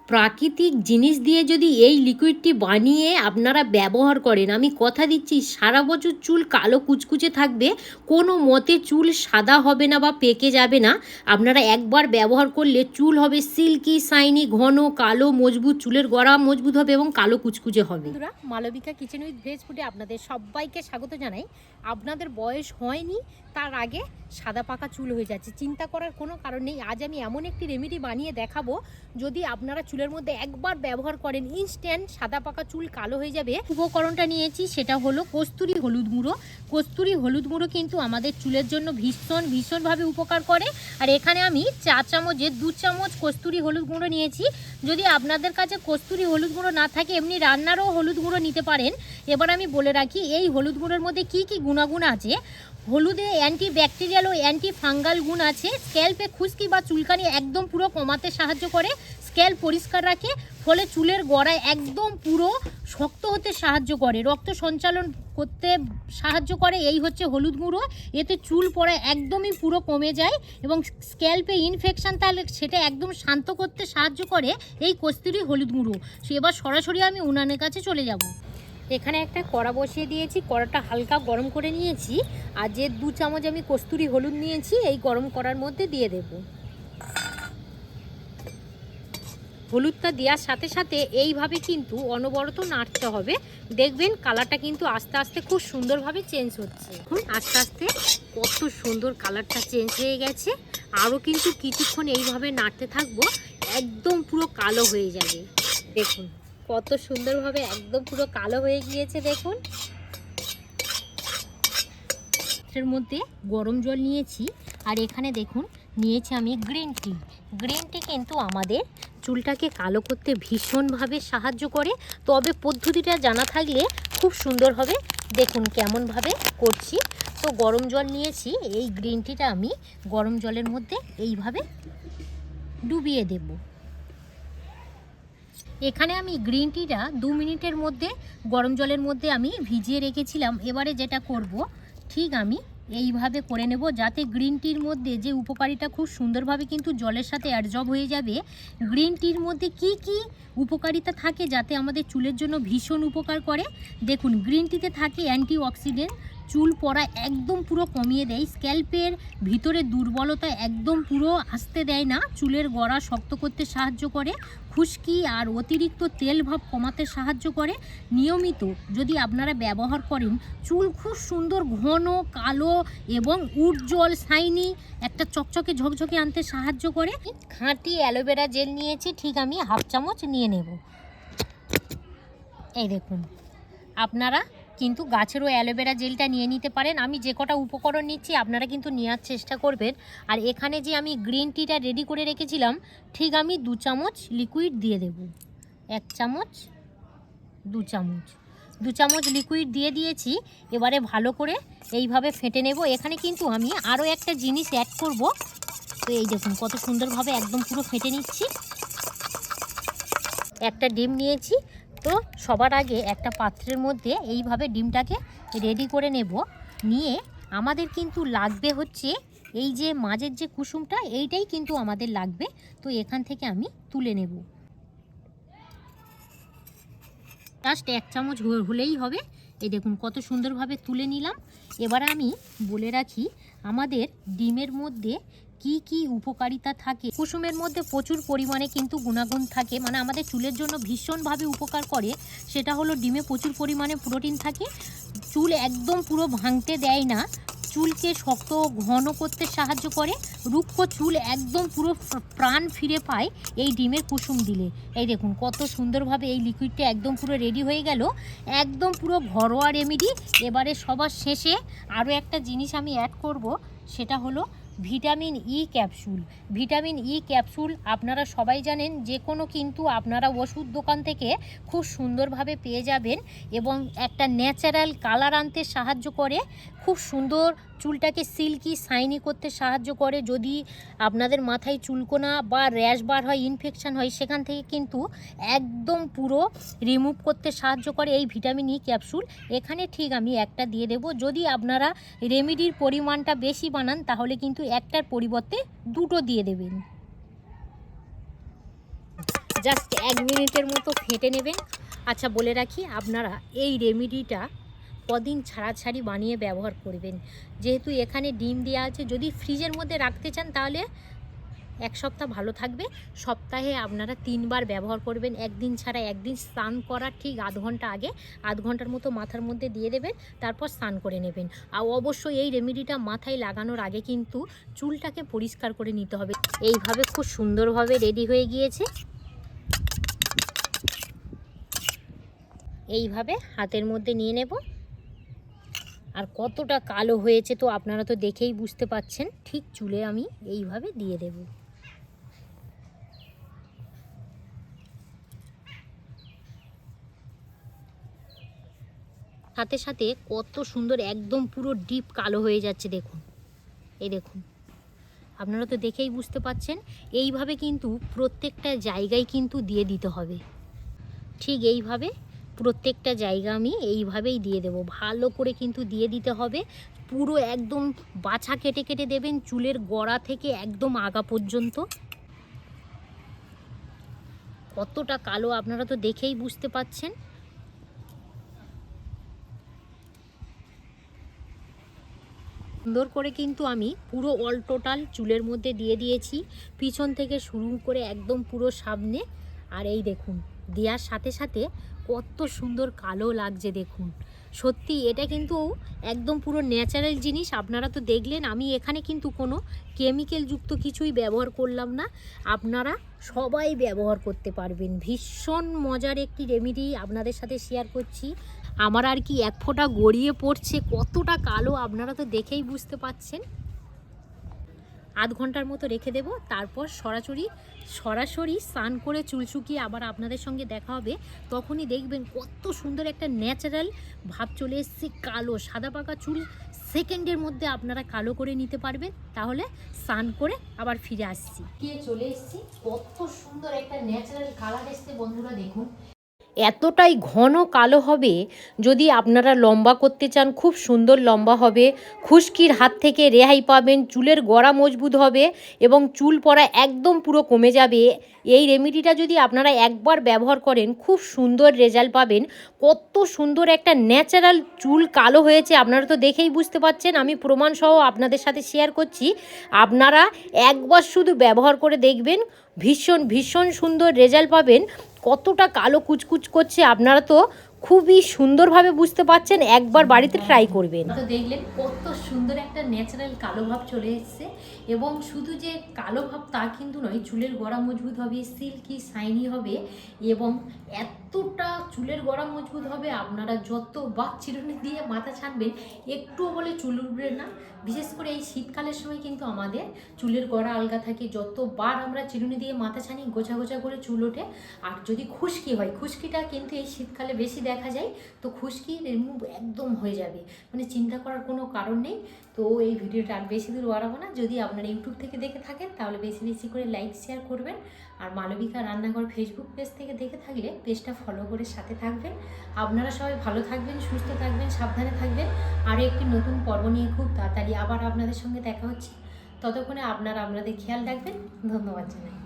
প্রাকৃতিক জিনিস দিয়ে যদি এই লিকুইডটি বানিয়ে আপনারা ব্যবহার করেন, আমি কথা দিচ্ছি সারা বছর চুল কালো কুচকুচে থাকবে, কোনো মতে চুল সাদা হবে না বা পেকে যাবে না। আপনারা একবার ব্যবহার করলে চুল হবে সিল্কি শাইনি, ঘন কালো মজবুত, চুলের গোড়া মজবুত হবে এবং কালো কুচকুচে হবে। বন্ধুরা, মালবিকা কিচেন উইথ ভেজ ফুডে আপনাদের সবাইকে স্বাগত জানাই। আপনাদের বয়স হয়নি, তার আগে সাদা পাকা চুল হয়ে যাচ্ছে, চিন্তা করার কোনো কারণ নেই। আজ আমি এমন একটি রেমেডি বানিয়ে দেখাবো, যদি আপনারা চুলের মধ্যে একবার ব্যবহার করেন ইনস্ট্যান্ট সাদা পাকা চুল কালো হয়ে যাবে। উপকরণটা নিয়েছি সেটা হলো কস্তুরি হলুদ গুঁড়ো। কস্তুরি হলুদ গুঁড়ো কিন্তু আমাদের চুলের জন্য ভীষণভাবে উপকার করে। আর এখানে আমি 4 চামচে 2 চামচ কস্তুরি হলুদ গুঁড়ো নিয়েছি। যদি আপনাদের কাছে কস্তুরি হলুদ গুঁড়ো না থাকে, এমনি রান্নারও হলুদ গুঁড়ো নিতে পারেন। এবার আমি বলে রাখি এই হলুদ গুঁড়োর মধ্যে কি কি গুণাগুণ আছে। হলুদে অ্যান্টি ব্যাকটেরিয়াল ও অ্যান্টি ফাঙ্গাল গুণ আছে। স্ক্যাল্পে খুশকি বা চুলকানি একদম পুরো কমাতে সাহায্য করে, স্ক্যাল্প পরিষ্কার রাখে, ফলে চুলের গোড়ায় একদম পুরো শক্ত হতে সাহায্য করে, রক্ত সঞ্চালন করতে সাহায্য করে। এই হচ্ছে হলুদ গুঁড়ো। এতে চুল পড়া একদমই পুরো কমে যায় এবং স্ক্যাল্পে ইনফেকশান তাহলে সেটা একদম শান্ত করতে সাহায্য করে এই কস্তুরি হলুদ গুঁড়ো। এবার সরাসরি আমি উনানের কাছে চলে যাব। এখানে একটা কড়া বসিয়ে দিয়েছি, কড়াটা হালকা গরম করে নিয়েছি। আর যে 2 চামচ আমি কস্তুরি হলুদ নিয়েছি এই গরম কড়ার মধ্যে দিয়ে দেব। হলুদটা দেওয়ার সাথে সাথে এইভাবে কিন্তু অনবরত নাড়তে হবে। দেখবেন কালারটা কিন্তু আস্তে আস্তে খুব সুন্দরভাবে চেঞ্জ হচ্ছে। এখন আস্তে আস্তে কত সুন্দর কালারটা চেঞ্জ হয়ে গেছে। আরও কিন্তু কিছুক্ষণ এইভাবে নাড়তে থাকবো, একদম পুরো কালো হয়ে যাবে। দেখুন কত সুন্দরভাবে একদম পুরো কালো হয়ে গিয়েছে। দেখুন এর মধ্যে গরম জল নিয়েছি, আর এখানে দেখুন নিয়েছি আমি গ্রিন টি। গ্রিন টি কিন্তু আমাদের চুলটাকে কালো করতে ভীষণভাবে সাহায্য করে, তবে পদ্ধতিটা জানা থাকলে খুব সুন্দর হবে। দেখুন কেমনভাবে করছি। তো গরম জল নিয়েছি, এই গ্রিন টিটা আমি গরম জলের মধ্যে এইভাবে ডুবিয়ে দেব। এখানে আমি গ্রিন টিটা 2 মিনিটের মধ্যে গরম জলের মধ্যে আমি ভিজিয়ে রেখেছিলাম। এবারে যেটা করব, ঠিক আমি এইভাবে করে নেব, যাতে গ্রিন টির মধ্যে যে উপকারিতা খুব সুন্দরভাবে কিন্তু জলের সাথে অ্যাডজর্ব হয়ে যাবে। গ্রিন টির মধ্যে কি কি উপকারিতা থাকে যাতে আমাদের চুলের জন্য ভীষণ উপকার করে। দেখুন গ্রিন টিতে থাকে অ্যান্টিঅক্সিডেন্ট, চুল পড়া একদম পুরো কমিয়ে দেয়, স্ক্যাল্পের ভিতরে দুর্বলতা একদম পুরো আসতে দেয় না, চুলের গোড়া শক্ত করতে সাহায্য করে, খুশকি আর অতিরিক্ত তেল ভাব কমাতে সাহায্য করে। নিয়মিত যদি আপনারা ব্যবহার করেন, চুল খুব সুন্দর ঘন কালো এবং উজ্জ্বল শাইনি একটা চকচকে ঝকঝকে আনতে সাহায্য করে। খাঁটি অ্যালোভেরা জেল নিয়েছি, ঠিক আমি 1/2 চামচ নিয়ে নেব। এই দেখুন, আপনারা কিন্তু গাছেরও অ্যালোভেরা জেলটা নিয়ে নিতে পারেন। আমি যে কটা উপকরণ নিচ্ছি আপনারা কিন্তু নেওয়ার চেষ্টা করবেন। আর এখানে যে আমি গ্রিন টিটা রেডি করে রেখেছিলাম, ঠিক আমি 2 চামচ লিকুইড দিয়ে দেব। 1 চামচ 2 চামচ 2 চামচ লিকুইড দিয়ে দিয়েছি। এবারে ভালো করে এইভাবে ফেটে নেব। এখানে কিন্তু আমি আরও একটা জিনিস অ্যাড করব। তো এই দেখুন কত সুন্দরভাবে একদম পুরো ফেটে নিচ্ছি। একটা ডিম নিয়েছি, তো সবার আগে একটা পাত্রের মধ্যে এইভাবে ডিমটাকে রেডি করে নেব। নিয়ে আমাদের কিন্তু লাগবে হচ্ছে এই যে মাঝের যে কুসুমটা, এইটাই কিন্তু আমাদের লাগবে। তো এখান থেকে আমি তুলে নেব, জাস্ট 1 চামচ হলেই হবে। এই দেখুন কত সুন্দরভাবে তুলে নিলাম। এবার আমি বলে রাখি আমাদের ডিমের মধ্যে কি কি উপকারিতা থাকে। কুসুমের মধ্যে প্রচুর পরিমাণে কিন্তু গুণাগুণ থাকে, মানে আমাদের চুলের জন্য ভীষণভাবে উপকার করে। সেটা হলো ডিমে প্রচুর পরিমাণে প্রোটিন থাকে, চুল একদম পুরো ভাঙতে দেয় না, চুলকে শক্ত ঘন করতে সাহায্য করে, রুক্ষ চুল একদম পুরো প্রাণ ফিরে পায় এই ডিমের কুসুম দিলে। এই দেখুন কত সুন্দরভাবে এই লিকুইডটা একদম পুরো রেডি হয়ে গেল, একদম পুরো ঘরোয়া রেমেডি। এবারে সবার শেষে আরও একটা জিনিস আমি অ্যাড করব, সেটা হলো vitamin E capsule. Vitamin E capsule আপনারা সবাই জানেন, যে কোনো কিন্তু আপনারা ওষুধ দোকান থেকে খুব সুন্দরভাবে পেয়ে যাবেন এবং একটা ন্যাচারাল কালার আনতে সাহায্য করে, খুব সুন্দর চুলটাকে সিল্কি শাইনি করতে সাহায্য করে। যদি আপনাদের মাথায় চুলকোনা বা র্যাশ বার হয়, ইনফেকশান হয়, সেখান থেকে কিন্তু একদম পুরো রিমুভ করতে সাহায্য করে এই ভিটামিন ই ক্যাপসুল। এখানে ঠিক আমি একটা দিয়ে দেব। যদি আপনারা রেমেডির পরিমাণটা বেশি বানান তাহলে কিন্তু একটার পরিবর্তে 2টো দিয়ে দেবেন। জাস্ট 1 মিনিটের মতো ফেটে নেবেন। আচ্ছা বলে রাখি, আপনারা এই রেমেডিটা কদিন ছাড়া ছাড়ি বানিয়ে ব্যবহার করবেন। যেহেতু এখানে ডিম দেওয়া আছে, যদি ফ্রিজের মধ্যে রাখতে চান তাহলে 1 সপ্তাহ ভালো থাকবে। সপ্তাহে আপনারা 3 বার ব্যবহার করবেন, একদিন ছাড়া একদিন। স্নান করার ঠিক আধ ঘন্টা আগে 1/2 ঘন্টার মতো মাথার মধ্যে দিয়ে দেবেন, তারপর স্নান করে নেবেন। আর অবশ্যই এই রেমেডিটা মাথায় লাগানোর আগে কিন্তু চুলটাকে পরিষ্কার করে নিতে হবে। এইভাবে খুব সুন্দরভাবে রেডি হয়ে গিয়েছে। এইভাবে হাতের মধ্যে নিয়ে নেব। আর কতটা কালো হয়েছে তো আপনারা তো দেখেই বুঝতে পাচ্ছেন। ঠিক চুলে আমি এইভাবে দিয়ে দেব। সাথে সাথে কত সুন্দর একদম পুরো ডিপ কালো হয়ে যাচ্ছে, দেখুন। এই দেখুন, আপনারা তো দেখেই বুঝতে পাচ্ছেন। এইভাবে কিন্তু প্রত্যেকটা জায়গায় কিন্তু দিয়ে দিতে হবে। ঠিক এইভাবে প্রত্যেকটা জায়গা আমি এইভাবেই দিয়ে দেব। ভালো করে কিন্তু দিয়ে দিতে হবে। পুরো একদম বাছা কেটে কেটে দেবেন, চুলের গোড়া থেকে একদম আগা পর্যন্ত। কতটা কালো আপনারা তো দেখেই বুঝতে পাচ্ছেন। সুন্দর করে কিন্তু আমি পুরো অল টোটাল চুলের মধ্যে দিয়ে দিয়েছি, পিছন থেকে শুরু করে একদম পুরো সামনে। আর এই দেখুন, দেওয়ার সাথে সাথে কত সুন্দর কালো লাগছে দেখুন। সত্যি এটা কিন্তু একদম পুরো ন্যাচারাল জিনিস। আপনারা তো দেখলেন, আমি এখানে কিন্তু কোনো কেমিক্যাল যুক্ত কিছুই ব্যবহার করলাম না। আপনারা সবাই ব্যবহার করতে পারবেন। ভীষণ মজার একটি রেমেডি আপনাদের সাথে শেয়ার করছি। আমার আর কি 1 ফোঁটা গড়িয়ে পড়ছে, কতটা কালো আপনারা তো দেখেই বুঝতে পাচ্ছেন। আধ ঘন্টার মতো রেখে দেব, তারপর সরাসরি স্নান করে চুল শুকিয়ে আবার আপনাদের সঙ্গে দেখা হবে। তখনই দেখবেন কত সুন্দর একটা ন্যাচারাল ভাব চলে এসছে। কালো সাদা পাকা চুল সেকেন্ডের মধ্যে আপনারা কালো করে নিতে পারবেন। তাহলে স্নান করে আবার ফিরে আসছি, চলে এসছি। কত সুন্দর একটা ন্যাচারাল কালার এসছে বন্ধুরা, দেখুন। এতটাই ঘন কালো হবে। যদি আপনারা লম্বা করতে চান, খুব সুন্দর লম্বা হবে। খুশকির হাত থেকে রেহাই পাবেন, চুলের গোড়া মজবুত হবে এবং চুল পড়া একদম পুরো কমে যাবে। এই রেমেডিটা যদি আপনারা একবার ব্যবহার করেন, খুব সুন্দর রেজাল্ট পাবেন। কত সুন্দর একটা ন্যাচারাল চুল কালো হয়েছে আপনারা তো দেখেই বুঝতে পাচ্ছেন। আমি প্রমাণসহ আপনাদের সাথে শেয়ার করছি। আপনারা একবার শুধু ব্যবহার করে দেখবেন, ভীষণ ভীষণ সুন্দর রেজাল্ট পাবেন। কতটা কালো কুচকুচ করছে আপনারা তো খুবই সুন্দরভাবে বুঝতে পাচ্ছেন। একবার বাড়িতে ট্রাই করবেন। তো দেখলেন কত সুন্দর একটা ন্যাচারাল কালো ভাব চলে এসছে। এবং শুধু যে কালো ভাব তা কিন্তু নয়, চুলের গোড়া মজবুত হবে, সিল্কি শাইনি হবে এবং এতটা চুলের গোড়া মজবুত হবে। আপনারা যতবার চিরুনি দিয়ে মাথা ছানবেন একটুও বলে চুল উঠবে না। বিশেষ করে এই শীতকালের সময় কিন্তু আমাদের চুলের গোড়া আলগা থাকে, যতবার আমরা চিরুনি দিয়ে মাথা ছানি গোছা গোছা করে চুল ওঠে। আর যদি খুশকি হয়, খুশকিটা কিন্তু এই শীতকালে বেশি দেখা যায়, তো খুশকি রিমুভ একদম হয়ে যাবে, মানে চিন্তা করার কোনো কারণ নেই। তো এই ভিডিওটা আর বেশি দূর বাড়াবো না। যদি আপনারা ইউটিউব থেকে দেখে থাকেন তাহলে বেশি বেশি করে লাইক শেয়ার করবেন। আর মালবিকা রান্নাঘর ফেসবুক পেজ থেকে দেখে থাকলে পেজটা ফলো করে সাথে থাকবেন। আপনারা সবাই ভালো থাকবেন, সুস্থ থাকবেন, সাবধানে থাকবেন। আরও একটি নতুন পর্ব নিয়ে খুব তাড়াতাড়ি আবার আপনাদের সঙ্গে দেখা হচ্ছে। ততক্ষণে আপনারা আপনাদের খেয়াল রাখবেন। ধন্যবাদ জানাই।